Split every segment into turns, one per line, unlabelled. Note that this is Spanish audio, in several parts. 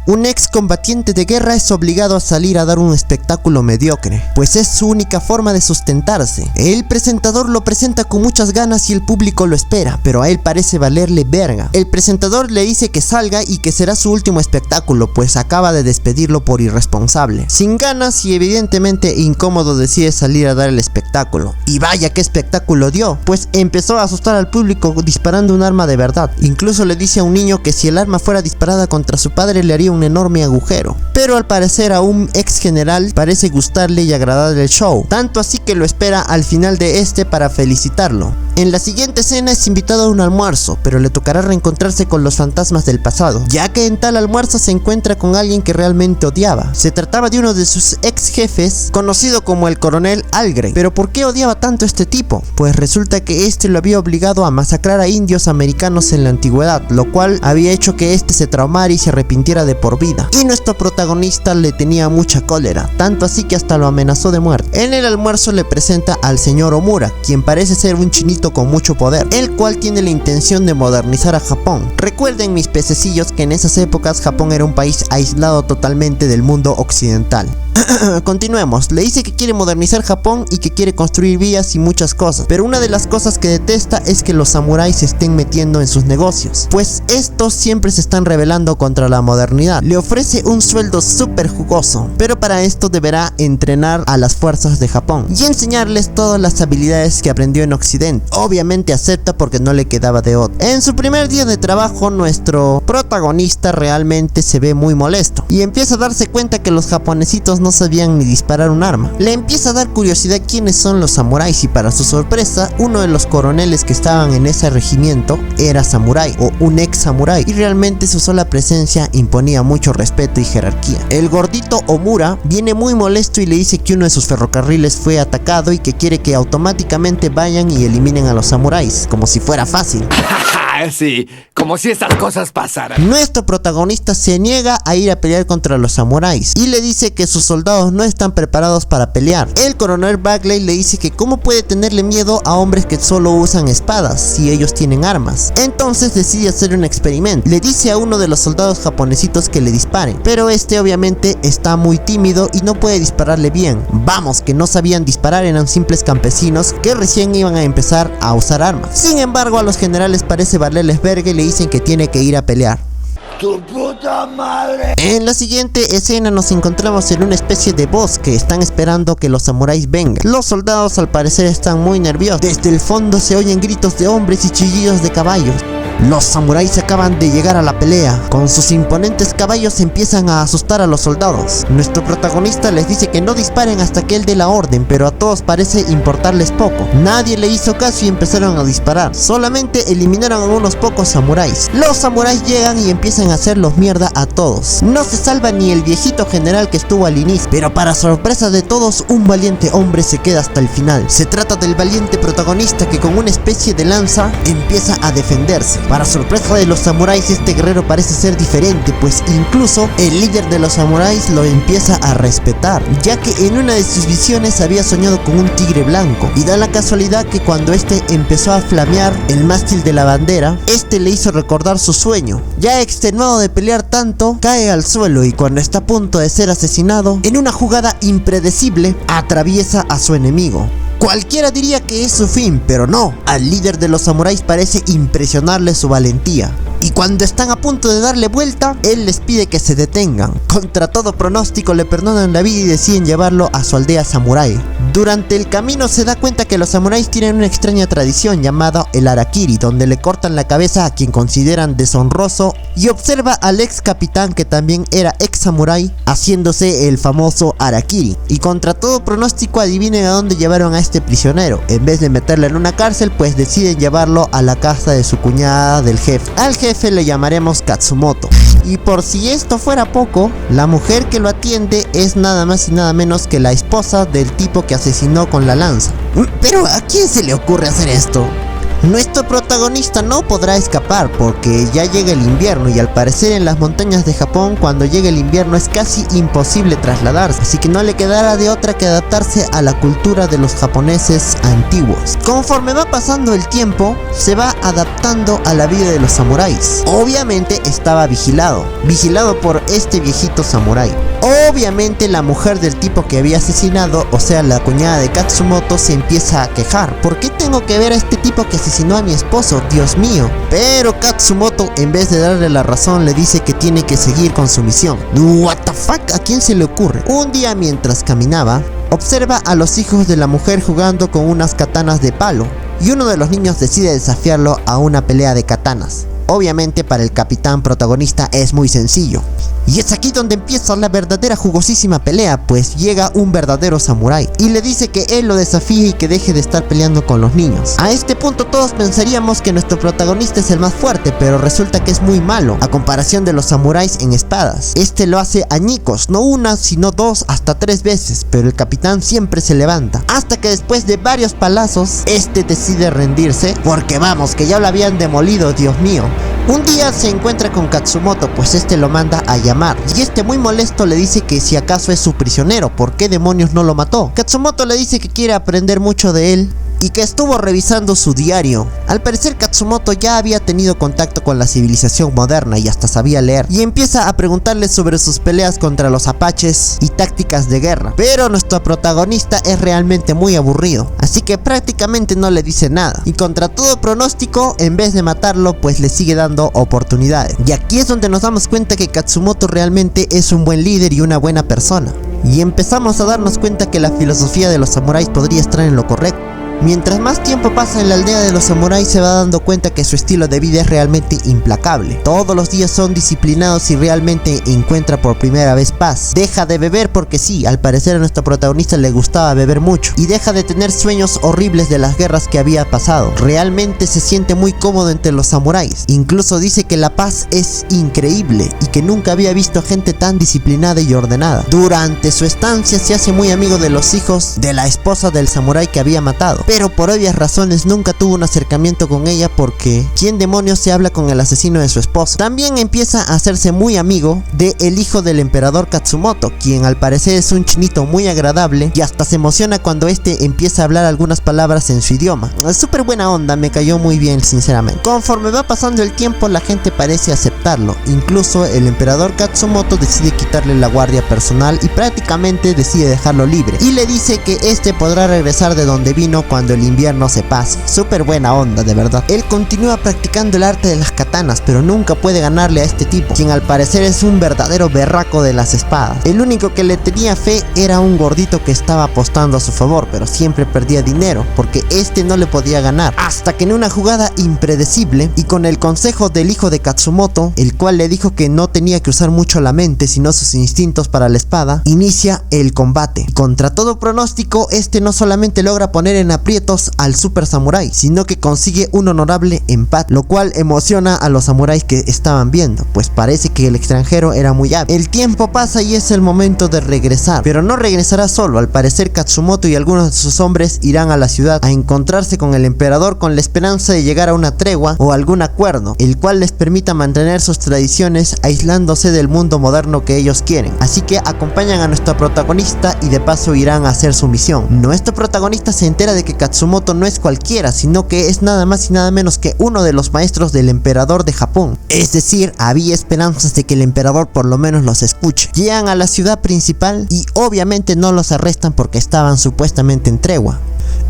Un excombatiente de guerra es obligado a salir a dar un espectáculo mediocre, pues es su única forma de sustentarse. El presentador lo presenta con muchas ganas y el público lo espera, pero a él parece valerle verga. El presentador le dice que salga y que será su último espectáculo, pues acaba de despedirlo por irresponsable. Sin ganas y evidentemente incómodo decide salir a dar el espectáculo. Y vaya qué espectáculo dio, pues empezó a asustar al público disparando un arma de verdad. Incluso le dice a un niño que si el arma fuera disparada contra su padre le haría un enorme agujero. Pero al parecer a un ex general parece gustarle y agradarle el show, tanto así que lo espera al final de este para felicitarlo. En la siguiente escena es invitado a un almuerzo, pero le tocará reencontrarse con los fantasmas del pasado, ya que en tal almuerzo se encuentra con alguien que realmente odiaba. Se trataba de uno de sus ex jefes, conocido como el coronel Algren. Pero ¿por qué odiaba tanto a este tipo? Pues resulta que este lo había obligado a masacrar a indios americanos en la antigüedad, lo cual había hecho que este se traumara y se arrepintiera de por vida. Y nuestro protagonista le tenía mucha cólera, tanto así que hasta lo amenazó de muerte. En el almuerzo le presenta al señor Omura, quien parece ser un chinito con mucho poder, el cual tiene la intención de modernizar a Japón. Recuerden, mis pececillos, que en esas épocas Japón era un país aislado totalmente del mundo occidental. Continuemos. Le dice que quiere modernizar Japón y que quiere construir vías y muchas cosas, pero una de las cosas que detesta es que los samuráis se estén metiendo en sus negocios, pues estos siempre se están rebelando contra la modernidad. Le ofrece un sueldo súper jugoso, pero para esto deberá entrenar a las fuerzas de Japón y enseñarles todas las habilidades que aprendió en Occidente. Obviamente acepta porque no le quedaba de otra. En su primer día de trabajo, nuestro protagonista realmente se ve muy molesto y empieza a darse cuenta que los japonesitos no sabían ni disparar un arma. Le empieza a dar curiosidad quiénes son los samuráis y para su sorpresa, uno de los coroneles que estaban en ese regimiento era samurái o un ex samurái, y realmente su sola presencia imponía mucho respeto y jerarquía. El gordito Omura viene muy molesto y le dice que uno de sus ferrocarriles fue atacado y que quiere que automáticamente vayan y eliminen a los samuráis, como si fuera fácil.
Sí, como si esas cosas pasaran.
Nuestro protagonista se niega a ir a pelear contra los samuráis y le dice que sus soldados no están preparados para pelear. El coronel Bagley le dice que cómo puede tenerle miedo a hombres que solo usan espadas si ellos tienen armas. Entonces decide hacer un experimento. Le dice a uno de los soldados japonesitos que le disparen, pero este obviamente está muy tímido y no puede dispararle bien. Vamos, que no sabían disparar, eran simples campesinos que recién iban a empezar a usar armas. Sin embargo, a los generales parece valerles verga y le dicen que tiene que ir a pelear.
¡Tu puta madre!
En la siguiente escena nos encontramos en una especie de bosque. Están esperando que los samuráis vengan. Los soldados al parecer están muy nerviosos. Desde el fondo se oyen gritos de hombres y chillidos de caballos. Los samuráis acaban de llegar a la pelea. Con sus imponentes caballos empiezan a asustar a los soldados. Nuestro protagonista les dice que no disparen hasta que él dé la orden, pero a todos parece importarles poco. Nadie le hizo caso y empezaron a disparar. Solamente eliminaron a unos pocos samuráis. Los samuráis llegan y empiezan a hacerlos mierda a todos. No se salva ni el viejito general que estuvo al inicio, pero para sorpresa de todos, un valiente hombre se queda hasta el final. Se trata del valiente protagonista que con una especie de lanza empieza a defenderse. Para sorpresa de los samuráis, este guerrero parece ser diferente, pues incluso el líder de los samuráis lo empieza a respetar, ya que en una de sus visiones había soñado con un tigre blanco, y da la casualidad que cuando este empezó a flamear el mástil de la bandera, este le hizo recordar su sueño. Ya extenuado de pelear tanto, cae al suelo y cuando está a punto de ser asesinado, en una jugada impredecible, atraviesa a su enemigo. Cualquiera diría que es su fin, pero no. Al líder de los samuráis parece impresionarle su valentía. Y cuando están a punto de darle vuelta, él les pide que se detengan. Contra todo pronóstico le perdonan la vida y deciden llevarlo a su aldea samurái. Durante el camino se da cuenta que los samuráis tienen una extraña tradición llamada el harakiri, donde le cortan la cabeza a quien consideran deshonroso, y observa al ex capitán que también era ex samurái haciéndose el famoso harakiri. Y contra todo pronóstico adivinen a dónde llevaron a este prisionero. En vez de meterlo en una cárcel, pues deciden llevarlo a la casa de su cuñada del jefe. Al jefe le llamaremos Katsumoto. Y por si esto fuera poco, la mujer que lo atiende es nada más y nada menos que la esposa del tipo que asesinó con la lanza. Pero ¿a quién se le ocurre hacer esto? Nuestro protagonista no podrá escapar porque ya llega el invierno y al parecer en las montañas de Japón cuando llega el invierno es casi imposible trasladarse, así que no le quedará de otra que adaptarse a la cultura de los japoneses antiguos. Conforme va pasando el tiempo, se va adaptando a la vida de los samuráis. Obviamente estaba vigilado por este viejito samurái. Obviamente la mujer del tipo que había asesinado, o sea la cuñada de Katsumoto, se empieza a quejar. ¿Por qué tengo que ver a este tipo que asesinó a mi esposo? Dios mío. Pero Katsumoto, en vez de darle la razón, le dice que tiene que seguir con su misión. What the fuck, ¿a quién se le ocurre? Un día mientras caminaba, observa a los hijos de la mujer jugando con unas katanas de palo y uno de los niños decide desafiarlo a una pelea de katanas. Obviamente para el capitán protagonista es muy sencillo. Y es aquí donde empieza la verdadera jugosísima pelea, pues llega un verdadero samurái y le dice que él lo desafíe y que deje de estar peleando con los niños. A este punto todos pensaríamos que nuestro protagonista es el más fuerte, pero resulta que es muy malo a comparación de los samuráis en espadas. Este lo hace añicos, no una sino dos hasta tres veces, pero el capitán siempre se levanta, hasta que después de varios palazos, este decide rendirse, porque vamos, que ya lo habían demolido, Dios mío. Un día se encuentra con Katsumoto, pues este lo manda a llamar, y este muy molesto le dice que si acaso es su prisionero, ¿por qué demonios no lo mató? Katsumoto le dice que quiere aprender mucho de él y que estuvo revisando su diario. Al parecer Katsumoto ya había tenido contacto con la civilización moderna y hasta sabía leer, y empieza a preguntarle sobre sus peleas contra los apaches y tácticas de guerra. Pero nuestro protagonista es realmente muy aburrido, así que prácticamente no le dice nada, y contra todo pronóstico, en vez de matarlo, pues le sigue dando oportunidades. Y aquí es donde nos damos cuenta que Katsumoto realmente es un buen líder y una buena persona, y empezamos a darnos cuenta que la filosofía de los samuráis podría estar en lo correcto. Mientras más tiempo pasa en la aldea de los samuráis, se va dando cuenta que su estilo de vida es realmente implacable. Todos los días son disciplinados y realmente encuentra por primera vez paz. Deja de beber porque sí, al parecer a nuestro protagonista le gustaba beber mucho. Y deja de tener sueños horribles de las guerras que había pasado. Realmente se siente muy cómodo entre los samuráis. Incluso dice que la paz es increíble y que nunca había visto gente tan disciplinada y ordenada. Durante su estancia se hace muy amigo de los hijos de la esposa del samurái que había matado, pero por obvias razones nunca tuvo un acercamiento con ella porque ¿quién demonios se habla con el asesino de su esposo? También empieza a hacerse muy amigo de el hijo del emperador Katsumoto, quien al parecer es un chinito muy agradable y hasta se emociona cuando este empieza a hablar algunas palabras en su idioma. Es súper buena onda, me cayó muy bien sinceramente. Conforme va pasando el tiempo la gente parece aceptarlo, incluso el emperador Katsumoto decide quitarle la guardia personal y prácticamente decide dejarlo libre y le dice que este podrá regresar de donde vino cuando el invierno se pase. Súper buena onda, de verdad. Él continúa practicando el arte de las katanas, pero nunca puede ganarle a este tipo, quien al parecer es un verdadero berraco de las espadas. El único que le tenía fe era un gordito que estaba apostando a su favor, pero siempre perdía dinero, porque este no le podía ganar. Hasta que en una jugada impredecible, y con el consejo del hijo de Katsumoto, el cual le dijo que no tenía que usar mucho la mente, sino sus instintos para la espada, inicia el combate. Contra todo pronóstico, este no solamente logra poner en aprietos al super samurái, sino que consigue un honorable empate, lo cual emociona a los samuráis que estaban viendo, pues parece que el extranjero era muy hábil. El tiempo pasa y es el momento de regresar, pero no regresará solo. Al parecer Katsumoto y algunos de sus hombres irán a la ciudad a encontrarse con el emperador con la esperanza de llegar a una tregua o algún acuerdo, el cual les permita mantener sus tradiciones aislándose del mundo moderno que ellos quieren. Así que acompañan a nuestro protagonista y de paso irán a hacer su misión. Nuestro protagonista se entera de que Katsumoto no es cualquiera, sino que es nada más y nada menos que uno de los maestros del emperador de Japón. Es decir, había esperanzas de que el emperador por lo menos los escuche. Llegan a la ciudad principal y obviamente no los arrestan porque estaban supuestamente en tregua.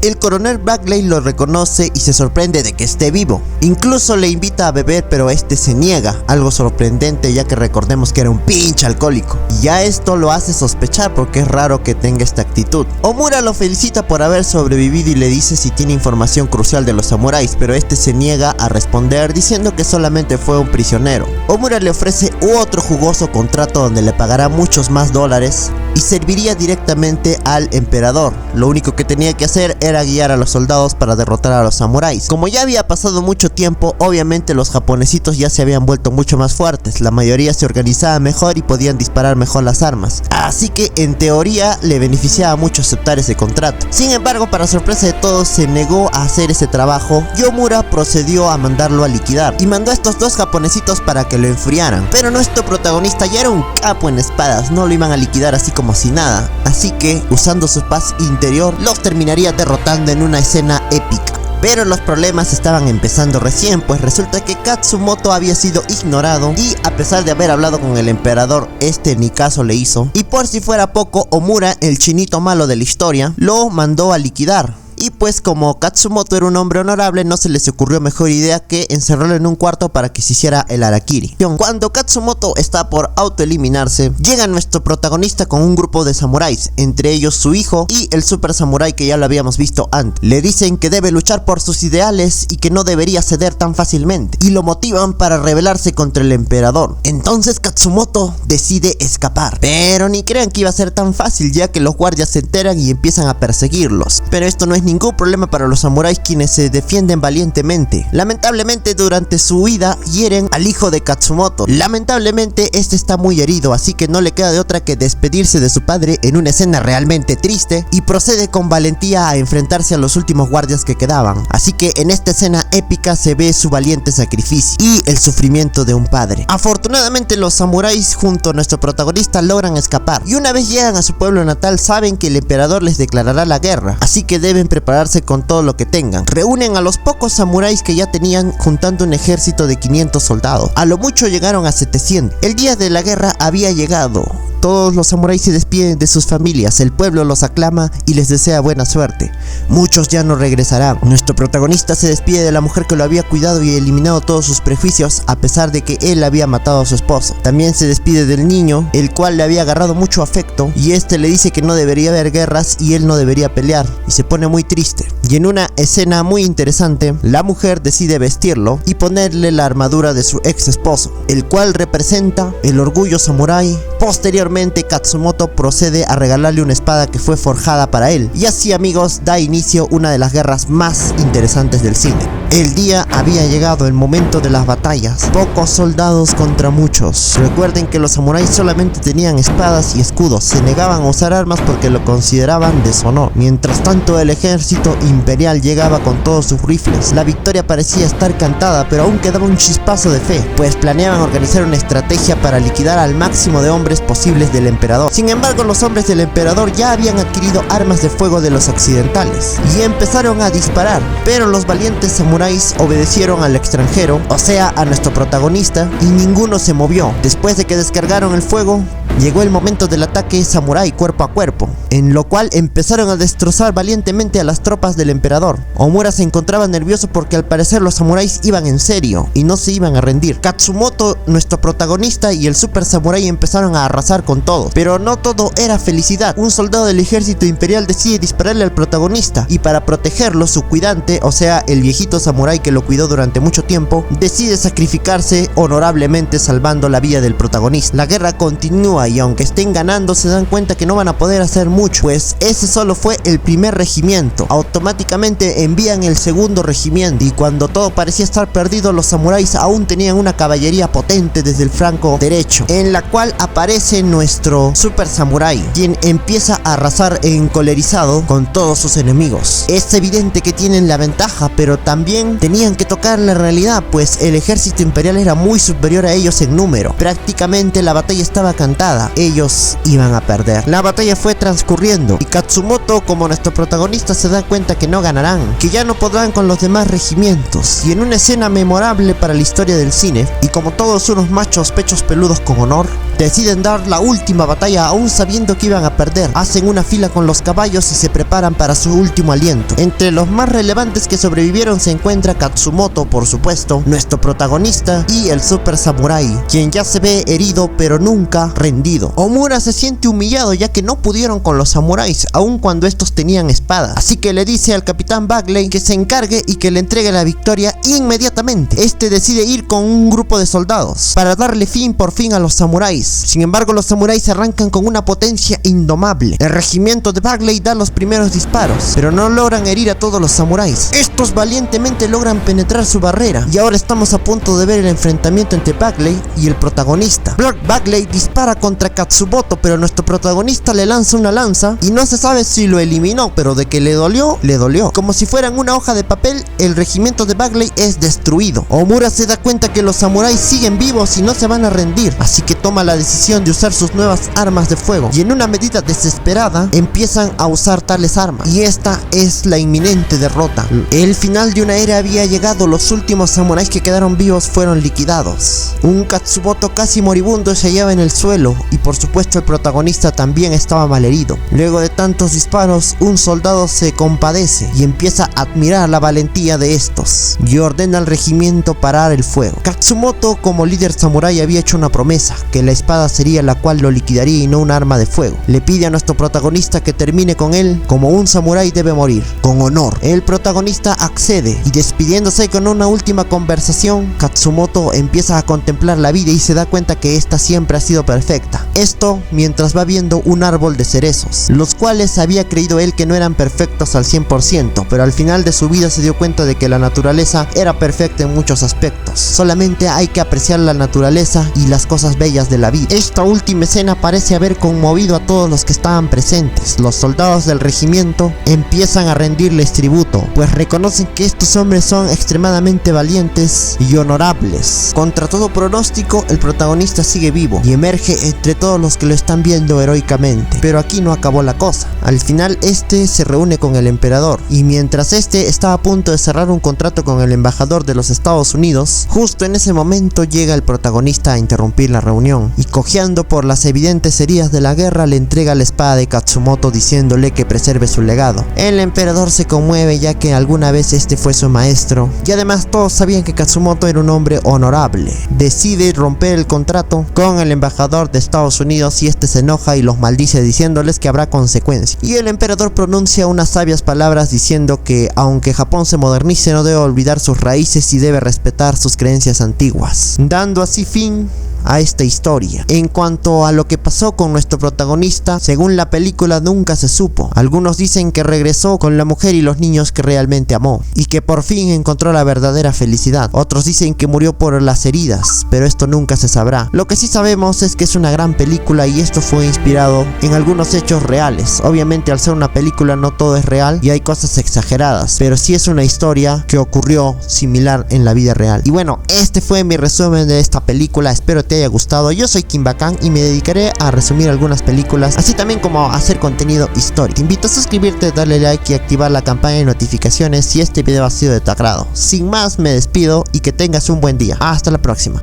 El coronel Bagley lo reconoce y se sorprende de que esté vivo. Incluso le invita a beber, pero este se niega, algo sorprendente ya que recordemos que era un pinche alcohólico. Y ya esto lo hace sospechar porque es raro que tenga esta actitud. Omura lo felicita por haber sobrevivido y le dice si tiene información crucial de los samuráis, pero este se niega a responder diciendo que solamente fue un prisionero. Omura le ofrece otro jugoso contrato donde le pagará muchos más dólares y serviría directamente al emperador. Lo único que tenía que hacer era guiar a los soldados para derrotar a los samuráis. Como ya había pasado mucho tiempo, obviamente los japonesitos ya se habían vuelto mucho más fuertes, la mayoría se organizaba mejor y podían disparar mejor las armas, así que en teoría le beneficiaba mucho aceptar ese contrato. Sin embargo, para sorpresa de todos, se negó a hacer ese trabajo y Omura procedió a mandarlo a liquidar y mandó a estos dos japonesitos para que lo enfriaran. Pero nuestro protagonista ya era un capo en espadas, no lo iban a liquidar así como si nada, así que usando su paz interior los terminaría derrotando en una escena épica. Pero los problemas estaban empezando recién, pues resulta que Katsumoto había sido ignorado y a pesar de haber hablado con el emperador, este ni caso le hizo. Y por si fuera poco, Omura, el chinito malo de la historia, lo mandó a liquidar. Y pues como Katsumoto era un hombre honorable, no se les ocurrió mejor idea que encerrarlo en un cuarto para que se hiciera el harakiri. Cuando Katsumoto está por autoeliminarse, llega nuestro protagonista con un grupo de samuráis, entre ellos su hijo y el super samurái que ya lo habíamos visto antes. Le dicen que debe luchar por sus ideales y que no debería ceder tan fácilmente, y lo motivan para rebelarse contra el emperador. Entonces Katsumoto decide escapar, pero ni crean que iba a ser tan fácil, ya que los guardias se enteran y empiezan a perseguirlos. Pero esto no es ningún problema para los samuráis, quienes se defienden valientemente. Lamentablemente durante su huida hieren al hijo de Katsumoto. Lamentablemente este está muy herido, así que no le queda de otra que despedirse de su padre en una escena realmente triste, y procede con valentía a enfrentarse a los últimos guardias que quedaban. Así que en esta escena épica se ve su valiente sacrificio y el sufrimiento de un padre. Afortunadamente los samuráis junto a nuestro protagonista logran escapar, y una vez llegan a su pueblo natal saben que el emperador les declarará la guerra, así que deben prepararse con todo lo que tengan. Reúnen a los pocos samuráis que ya tenían, juntando un ejército de 500 soldados. A lo mucho llegaron a 700. El día de la guerra había llegado. Todos los samuráis se despiden de sus familias, el pueblo los aclama y les desea buena suerte. Muchos ya no regresarán. Nuestro protagonista se despide de la mujer que lo había cuidado y eliminado todos sus prejuicios, a pesar de que él había matado a su esposo. También se despide del niño, el cual le había agarrado mucho afecto, y este le dice que no debería haber guerras y él no debería pelear, y se pone muy triste. Y en una escena muy interesante, la mujer decide vestirlo y ponerle la armadura de su ex esposo, el cual representa el orgullo samurái. Posteriormente Katsumoto procede a regalarle una espada que fue forjada para él, y así, amigos, da inicio una de las guerras más interesantes del cine. El día había llegado, el momento de las batallas. Pocos soldados contra muchos. Recuerden que los samuráis solamente tenían espadas y escudos, se negaban a usar armas porque lo consideraban deshonor. Mientras tanto, el ejército imperial llegaba con todos sus rifles. La victoria parecía estar cantada, pero aún quedaba un chispazo de fe, pues planeaban organizar una estrategia para liquidar al máximo de hombres posibles del emperador. Sin embargo, los hombres del emperador ya habían adquirido armas de fuego de los occidentales y empezaron a disparar, pero los valientes samuráis obedecieron al extranjero, o sea, a nuestro protagonista, y ninguno se movió. Después de que descargaron el fuego, llegó el momento del ataque samurái cuerpo a cuerpo, en lo cual empezaron a destrozar valientemente a las tropas del emperador. Omura se encontraba nervioso porque al parecer los samuráis iban en serio y no se iban a rendir. Katsumoto, nuestro protagonista, y el super samurái empezaron a arrasar con todo, pero no todo era felicidad. Un soldado del ejército imperial decide dispararle al protagonista, y para protegerlo, su cuidante, o sea, el viejito samurái que lo cuidó durante mucho tiempo, decide sacrificarse honorablemente, salvando la vida del protagonista. La guerra continúa, y aunque estén ganando, se dan cuenta que no van a poder hacer mucho, pues ese solo fue el primer regimiento. Automáticamente envían el segundo regimiento, y cuando todo parecía estar perdido, los samuráis aún tenían una caballería potente desde el flanco derecho, en la cual aparece nuestro super samurái, quien empieza a arrasar encolerizado con todos sus enemigos. Es evidente que tienen la ventaja, pero también tenían que tocar la realidad, pues el ejército imperial era muy superior a ellos en número. Prácticamente la batalla estaba cantada, ellos iban a perder. La batalla fue transcurriendo y Katsumoto, como nuestro protagonista, se da cuenta que no ganarán, que ya no podrán con los demás regimientos, y en una escena memorable para la historia del cine, y como todos unos machos pechos peludos con honor, deciden dar la última batalla aún sabiendo que iban a perder. Hacen una fila con los caballos y se preparan para su último aliento. Entre los más relevantes que sobrevivieron se encuentra Katsumoto, por supuesto, nuestro protagonista, y el super samurái, quien ya se ve herido pero nunca rendido. Omura se siente humillado ya que no pudieron con los samuráis, aun cuando estos tenían espadas, así que le dice al capitán Bagley que se encargue y que le entregue la victoria inmediatamente. Este decide ir con un grupo de soldados para darle fin por fin a los samuráis. samuráis. Sin embargo, los samuráis se arrancan con una potencia indomable. El regimiento de Bagley da los primeros disparos, pero no logran herir a todos los samuráis. Estos valientemente logran penetrar su barrera, y ahora estamos a punto de ver el enfrentamiento entre Bagley y el protagonista. Bagley dispara contra Katsumoto, pero nuestro protagonista le lanza una lanza y no se sabe si lo eliminó, pero de que le dolió, le dolió. Como si fueran una hoja de papel, el regimiento de Bagley es destruido. Omura se da cuenta que los samuráis siguen vivos y no se van a rendir, así que toma la decisión de usar sus nuevas armas de fuego, y en una medida desesperada empiezan a usar tales armas, y esta es la inminente derrota. El final de una era había llegado, los últimos samuráis que quedaron vivos fueron liquidados. Un Katsumoto casi moribundo se hallaba en el suelo, y por supuesto el protagonista también estaba malherido. Luego de tantos disparos, un soldado se compadece y empieza a admirar la valentía de estos, y ordena al regimiento parar el fuego. Katsumoto, como líder samurái, había hecho una promesa, que la espada sería la cual lo liquidaría y no un arma de fuego. Le pide a nuestro protagonista que termine con él como un samurái debe morir, con honor. El protagonista accede, y despidiéndose con una última conversación, Katsumoto empieza a contemplar la vida y se da cuenta que esta siempre ha sido perfecta. Esto mientras va viendo un árbol de cerezos, los cuales había creído él que no eran perfectos al 100%, pero al final de su vida se dio cuenta de que la naturaleza era perfecta en muchos aspectos. Solamente hay que apreciar la naturaleza y las cosas bellas de la vida. Esta última escena parece haber conmovido a todos los que estaban presentes. Los soldados del regimiento empiezan a rendirles tributo, pues reconocen que estos hombres son extremadamente valientes y honorables. Contra todo pronóstico, el protagonista sigue vivo y emerge entre todos los que lo están viendo heroicamente. Pero aquí no acabó la cosa. Al final este se reúne con el emperador, y mientras este estaba a punto de cerrar un contrato con el embajador de los Estados Unidos, justo en ese momento llega el protagonista a interrumpir la reunión, y cojeando por las evidentes heridas de la guerra le entrega la espada de Katsumoto diciéndole que preserve su legado. El emperador se conmueve ya que alguna vez este fue su maestro, y además todos sabían que Katsumoto era un hombre honorable. Decide romper el contrato con el embajador de Estados Unidos y este se enoja y los maldice diciéndoles que habrá consecuencias. Y el emperador pronuncia unas sabias palabras diciendo que aunque Japón se modernice no debe olvidar sus raíces y debe respetar sus creencias antiguas, dando así fin a esta historia. En cuanto a lo que pasó con nuestro protagonista, según la película nunca se supo. Algunos dicen que regresó con la mujer y los niños que realmente amó, y que por fin encontró la verdadera felicidad. Otros dicen que murió por las heridas, pero esto nunca se sabrá. Lo que sí sabemos es que es una gran película y esto fue inspirado en algunos hechos reales. Obviamente al ser una película no todo es real y hay cosas exageradas, pero sí es una historia que ocurrió similar en la vida real. Y bueno, este fue mi resumen de esta película, espero te haya gustado. Yo soy Kim Bacán y me dedicaré a resumir algunas películas, así también como a hacer contenido histórico. Te invito a suscribirte, darle like y activar la campana de notificaciones si este video ha sido de tu agrado. Sin más, me despido y que tengas un buen día. Hasta la próxima.